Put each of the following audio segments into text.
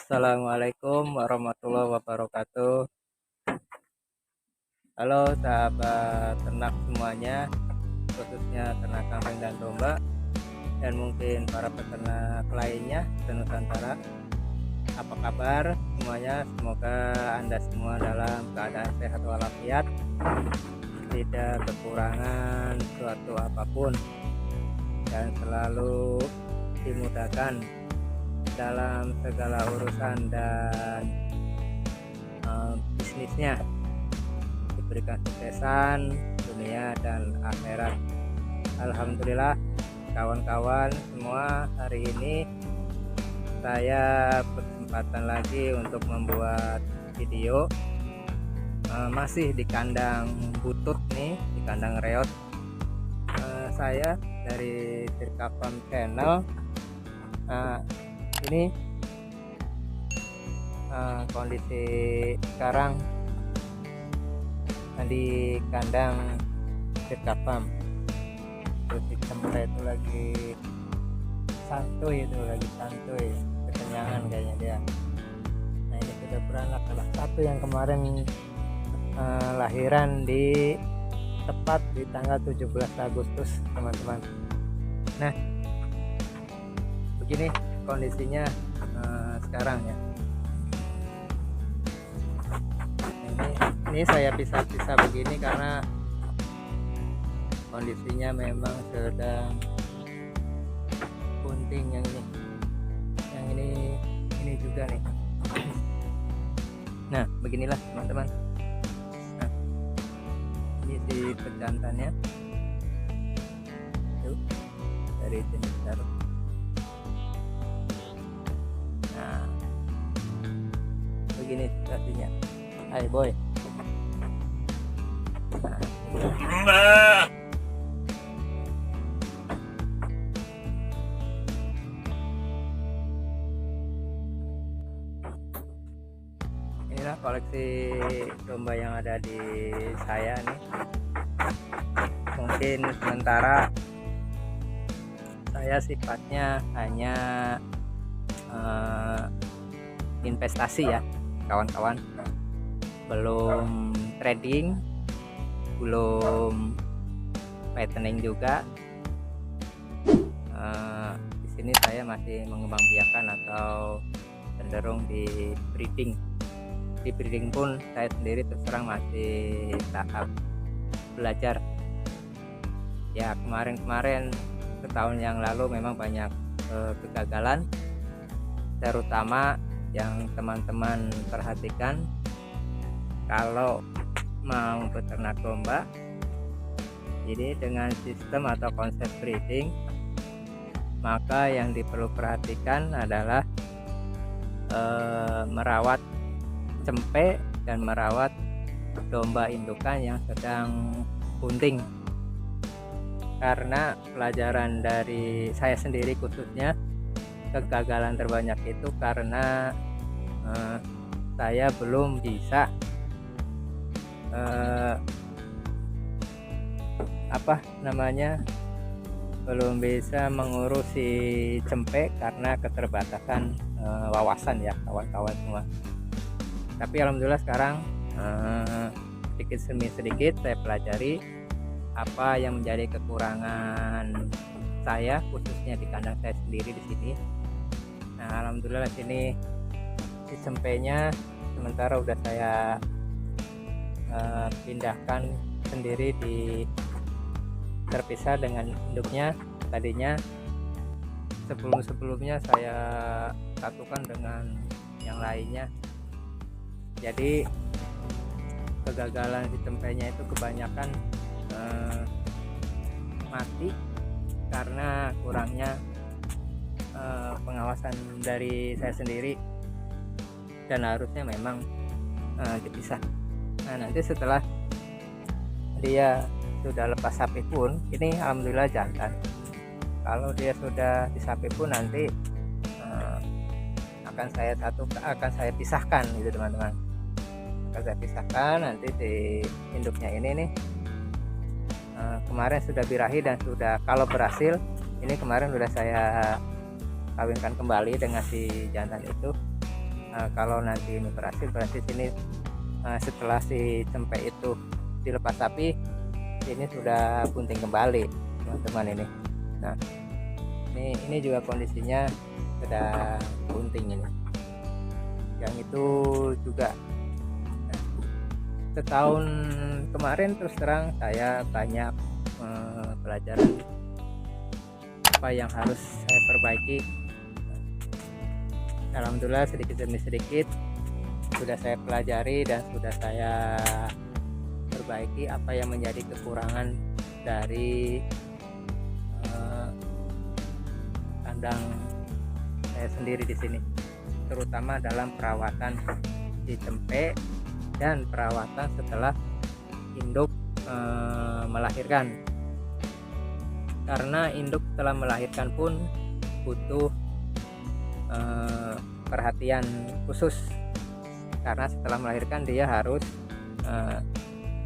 Assalamualaikum warahmatullahi wabarakatuh. Halo sahabat ternak semuanya, khususnya ternak kambing dan domba, dan mungkin para peternak lainnya di Nusantara. Apa kabar semuanya? Semoga Anda semua dalam keadaan sehat walafiat, tidak kekurangan suatu apapun, dan selalu dimudahkan dalam segala urusan dan bisnisnya, diberikan kesuksesan dunia dan akhirat. Alhamdulillah kawan-kawan semua, hari ini saya berkesempatan lagi untuk membuat video masih di kandang butut nih, di kandang reot. Saya dari Tirka Farm Channel. Ini kondisi sekarang di kandang Tirka Farm. Terus tempat itu lagi santuy, kekenyangan kayaknya dia. Nah, ini sudah beranak, salah satu yang kemarin lahiran di tepat di tanggal 17 Agustus teman-teman. Nah, begini kondisinya sekarang ya. Ini saya pisah-pisah begini karena kondisinya memang sedang bunting. Yang ini juga nih. Nah, beginilah teman-teman. Nah, ini si pejantannya tuh, dari jenis darah. Nah, begini situasinya. Hai boy. Nah, inilah koleksi domba yang ada di saya nih. Mungkin sementara saya sifatnya hanya investasi ya kawan-kawan, belum trading, belum fattening juga. Di sini saya masih mengembangbiakan atau cenderung di breeding. Di breeding pun saya sendiri terserang masih tahap belajar. Ya, kemarin setahun yang lalu memang banyak kegagalan, terutama yang teman-teman perhatikan kalau mau beternak domba. Jadi dengan sistem atau konsep breeding, maka yang diperlu perhatikan adalah merawat cempe dan merawat domba indukan yang sedang bunting. Karena pelajaran dari saya sendiri khususnya, kegagalan terbanyak itu karena saya belum bisa belum bisa mengurusi cempe karena keterbatasan wawasan ya kawan-kawan semua. Tapi alhamdulillah sekarang sedikit demi sedikit saya pelajari apa yang menjadi kekurangan saya, khususnya di kandang saya sendiri di sini. Nah, alhamdulillah sini si cempenya sementara udah saya pindahkan sendiri, di terpisah dengan induknya. Tadinya sebelumnya saya satukan dengan yang lainnya. Jadi kegagalan si cempenya itu kebanyakan mati karena kurangnya pengawasan dari saya sendiri, dan harusnya memang dipisah. Nah, nanti setelah dia sudah lepas sapi pun, ini alhamdulillah jantan. Kalau dia sudah disapi pun nanti akan saya pisahkan gitu teman-teman. Akan saya pisahkan nanti di induknya ini nih. Kemarin sudah birahi dan sudah, kalau berhasil, ini kemarin sudah saya kawinkan kembali dengan si jantan itu. kalau nanti ini berhasil, berarti sini setelah si cempek itu dilepas sapi, ini sudah bunting kembali teman-teman ini. Nah ini juga kondisinya sudah bunting ini. Yang itu juga setahun kemarin terus terang saya banyak pelajaran apa yang harus saya perbaiki. Alhamdulillah sedikit demi sedikit sudah saya pelajari dan sudah saya perbaiki apa yang menjadi kekurangan dari kandang saya sendiri di sini, terutama dalam perawatan si cempek dan perawatan setelah induk melahirkan. Karena induk setelah melahirkan pun butuh perhatian khusus, karena setelah melahirkan dia harus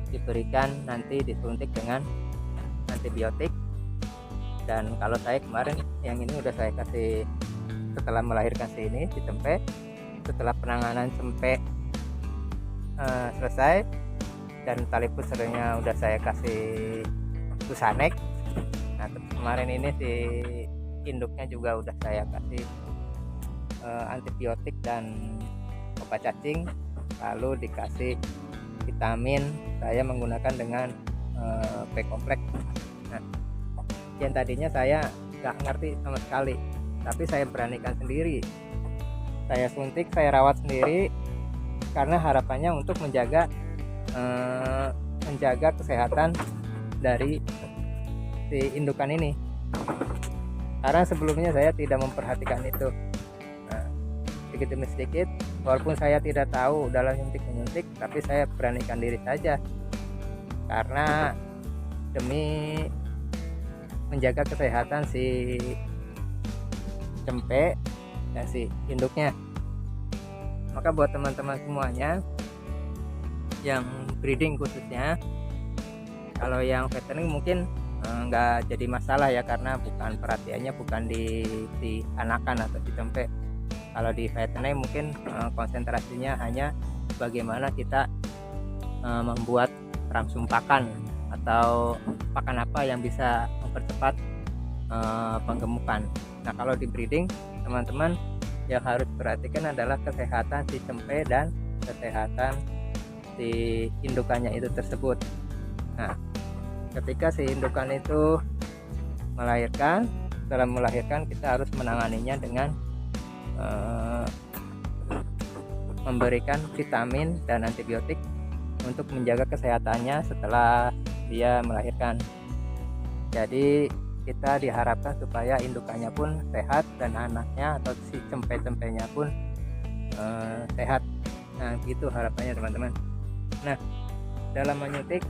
diberikan, nanti disuntik dengan antibiotik. Dan kalau saya kemarin yang ini udah saya kasih setelah melahirkan ini si cempek, setelah penanganan cempek selesai dan tali pusernya udah saya kasih Susanek. Nah kemarin ini si induknya juga udah saya kasih antibiotik dan obat cacing, lalu dikasih vitamin. Saya menggunakan dengan P-kompleks. Nah yang tadinya saya nggak ngerti sama sekali, tapi saya beranikan sendiri, saya suntik, saya rawat sendiri, karena harapannya untuk menjaga kesehatan dari si indukan ini, karena sebelumnya saya tidak memperhatikan itu. Sedikit demi sedikit, walaupun saya tidak tahu dalam menyuntik, tapi saya beranikan diri saja, karena demi menjaga kesehatan si cempek dan si induknya. Maka buat teman-teman semuanya yang breeding khususnya, kalau yang fattening mungkin nggak jadi masalah ya, karena bukan perhatiannya bukan di anakan atau di cempek. Kalau di fattening mungkin konsentrasinya hanya bagaimana kita membuat ramsum pakan atau pakan apa yang bisa mempercepat penggemukan. Nah kalau di breeding teman-teman yang harus perhatikan adalah kesehatan si cempek dan kesehatan si indukannya itu tersebut. Nah ketika si indukan itu melahirkan, setelah melahirkan kita harus menanganinya dengan memberikan vitamin dan antibiotik untuk menjaga kesehatannya setelah dia melahirkan. Jadi kita diharapkan supaya indukannya pun sehat dan anaknya atau si cempek-cempeknya pun sehat. Nah gitu harapannya teman-teman. Nah dalam menyuntik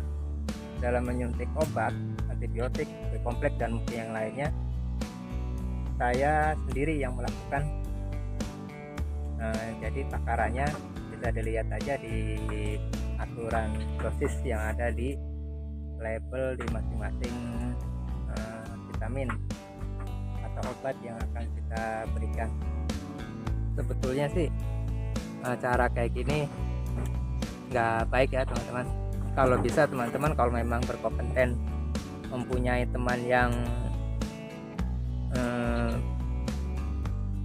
obat antibiotik, kompleks dan mungkin yang lainnya, saya sendiri yang melakukan. Jadi takarannya bisa dilihat aja di aturan dosis yang ada di label di masing-masing vitamin atau obat yang akan kita berikan. Sebetulnya sih cara kayak gini nggak baik ya teman-teman. Kalau bisa teman-teman kalau memang berkompeten, mempunyai teman yang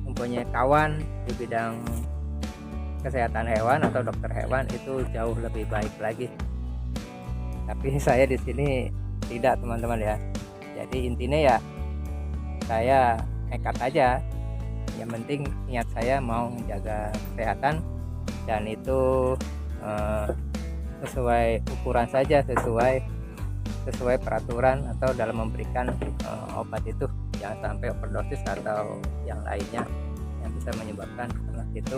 mempunyai kawan di bidang kesehatan hewan atau dokter hewan, itu jauh lebih baik lagi. Tapi saya di sini tidak teman-teman ya. Jadi intinya ya saya nekat aja. Yang penting niat saya mau menjaga kesehatan, dan itu sesuai ukuran saja, sesuai peraturan atau dalam memberikan obat itu, jangan sampai overdosis atau yang lainnya yang bisa menyebabkan anak itu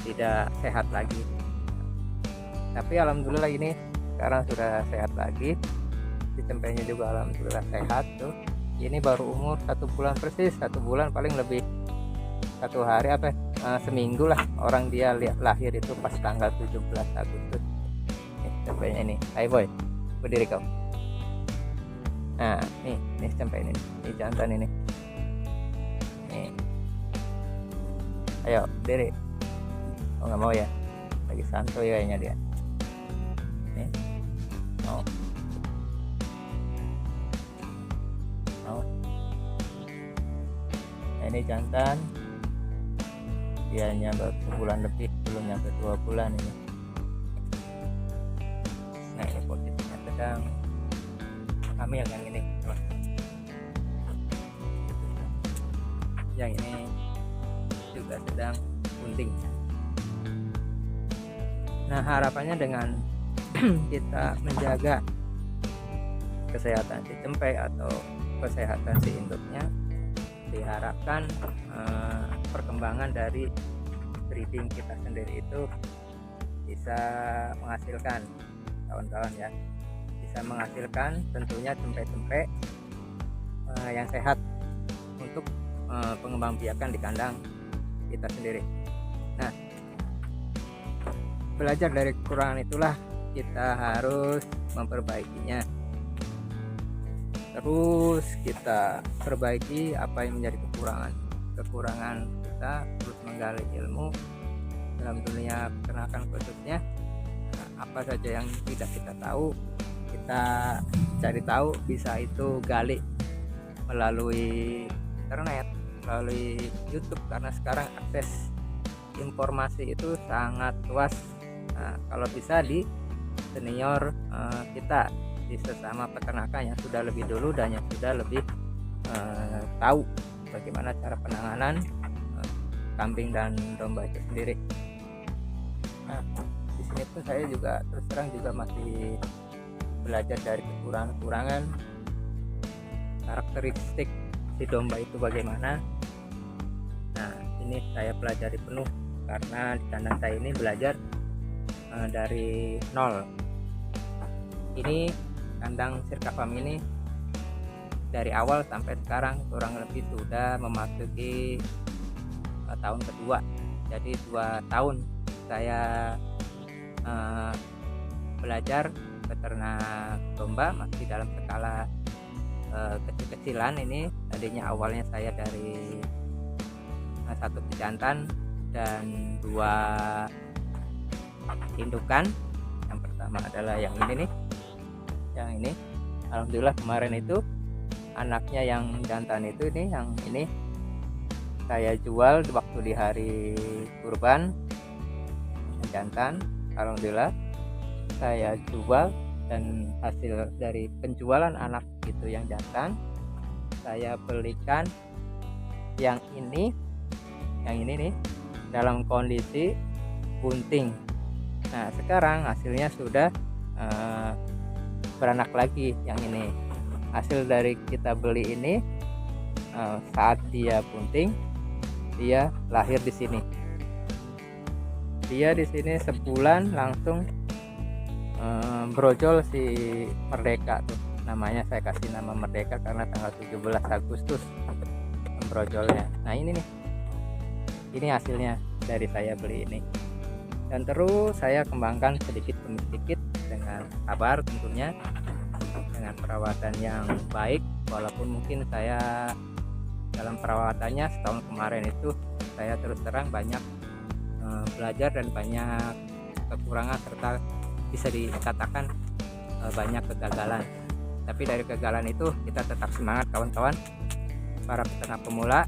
tidak sehat lagi. Tapi alhamdulillah ini sekarang sudah sehat lagi, si cempeknya juga alhamdulillah sehat tuh. Ini baru umur 1 bulan persis, 1 bulan paling lebih 1 hari seminggu lah. Orang dia lahir itu pas tanggal 17 Agustus. Cempeknya ini, hai boy, berdiri kau. Nah ini cempek ini jantan ini. Nih Ayo diri. Oh nggak mau ya, lagi santuy kayaknya dia. Nih mau nah, ini jantan, dianya baru sebulan lebih, belum nyampe 2 bulan ini. Nah ini posisinya sedang hamil yang ini, yang ini juga sedang bunting. Nah harapannya dengan kita menjaga kesehatan si cempe atau kesehatan si induknya, diharapkan perkembangan dari breeding kita sendiri itu bisa menghasilkan, kawan-kawan ya, bisa menghasilkan tentunya cempe-cempe yang sehat untuk pengembangbiakan di kandang kita sendiri. Nah, belajar dari kekurangan itulah kita harus memperbaikinya. Terus kita perbaiki apa yang menjadi kekurangan kita, terus menggali ilmu dalam dunia peternakan khususnya. Apa saja yang tidak kita tahu, kita cari tahu, bisa itu gali melalui internet, melalui YouTube, karena sekarang akses informasi itu sangat luas. Nah, kalau bisa di senior kita, di sesama peternakan yang sudah lebih dulu dan yang sudah lebih tahu bagaimana cara penanganan kambing dan domba itu sendiri. Nah, di sini pun saya juga terus terang juga masih belajar dari kekurangan karakteristik si domba itu bagaimana. Nah, ini saya pelajari penuh karena di kandang saya ini belajar dari nol. Ini kandang Sirka Farm ini dari awal sampai sekarang kurang lebih sudah memasuki tahun kedua. Jadi 2 tahun saya belajar beternak domba, masih dalam skala kecil-kecilan. Ini tadinya awalnya saya dari 1 pejantan dan 2 indukan. Yang pertama adalah yang ini nih, yang ini. Alhamdulillah kemarin itu anaknya yang jantan itu ini, yang ini saya jual waktu di hari kurban, jantan. Alhamdulillah saya jual, dan hasil dari penjualan anak itu yang jantan saya belikan yang ini nih dalam kondisi bunting. Nah sekarang hasilnya sudah beranak lagi. Yang ini hasil dari kita beli ini, saat dia bunting dia lahir di sini. Dia di sini sebulan langsung brojol si Merdeka tuh, namanya saya kasih nama Merdeka karena tanggal 17 Agustus brojolnya. Nah ini nih, ini hasilnya dari saya beli ini, dan terus saya kembangkan sedikit demi sedikit dengan sabar tentunya, dengan perawatan yang baik. Walaupun mungkin saya dalam perawatannya setahun kemarin itu saya terus terang banyak belajar dan banyak kekurangan, serta bisa dikatakan banyak kegagalan. Tapi dari kegagalan itu kita tetap semangat, kawan-kawan, para peternak pemula,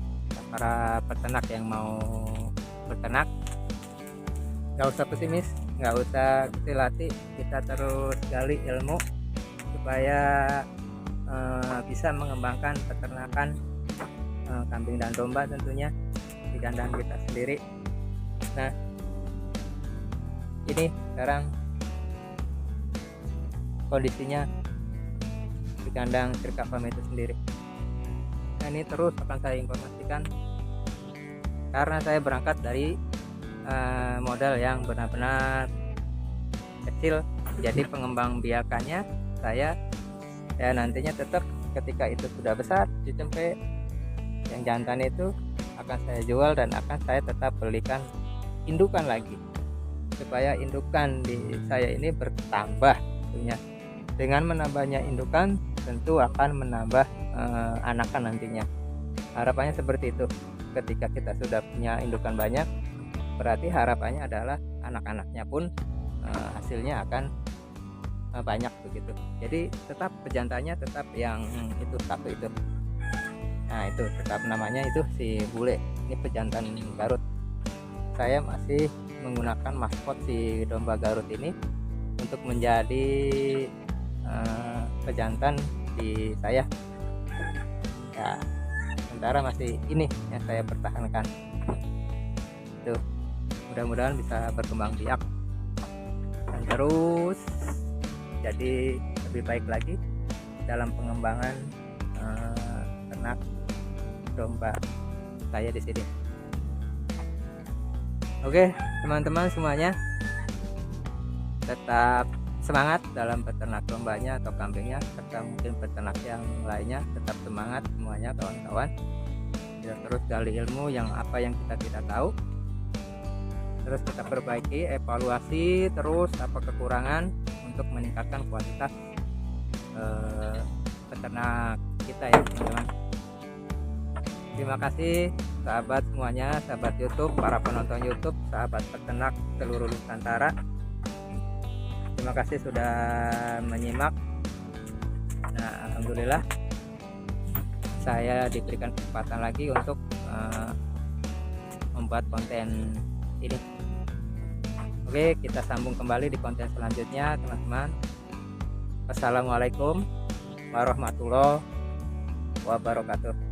para peternak yang mau beternak. Gak usah pesimis, gak usah kecil hati, kita terus gali ilmu supaya bisa mengembangkan peternakan kambing dan domba tentunya di kandang kita sendiri. Nah ini sekarang kondisinya di kandang Sirka Farm itu sendiri. Nah ini terus akan saya informasikan karena saya berangkat dari modal yang benar-benar kecil. Jadi pengembang biakannya saya nantinya tetap ketika itu sudah besar di cempe yang jantan itu akan saya jual, dan akan saya tetap belikan indukan lagi supaya indukan di saya ini bertambah tentunya. Dengan menambahnya indukan tentu akan menambah anakan nantinya. Harapannya seperti itu. ketika kita sudah punya indukan banyak, berarti harapannya adalah anak-anaknya pun hasilnya akan banyak begitu. Jadi tetap pejantannya tetap yang itu satu itu. Nah itu tetap namanya itu si bule. Ini pejantan Garut. Saya masih menggunakan maskot si domba Garut ini untuk menjadi pejantan di saya. Ya, sementara masih ini yang saya pertahankan. Tuh, mudah-mudahan bisa berkembang biak dan terus jadi lebih baik lagi dalam pengembangan ternak domba saya di sini. Oke, teman-teman semuanya, tetap semangat dalam peternak dombanya atau kambingnya, serta mungkin peternak yang lainnya. Tetap semangat semuanya kawan-kawan. Kita terus gali ilmu yang apa yang kita tidak tahu, terus kita perbaiki, evaluasi terus apa kekurangan untuk meningkatkan kualitas peternak kita ya teman-teman. Terima kasih sahabat semuanya, sahabat YouTube, para penonton YouTube, sahabat peternak seluruh Nusantara. Terima kasih sudah menyimak. Nah, alhamdulillah saya diberikan kesempatan lagi untuk membuat konten ini. Oke, kita sambung kembali di konten selanjutnya teman-teman. Wassalamualaikum warahmatullahi wabarakatuh.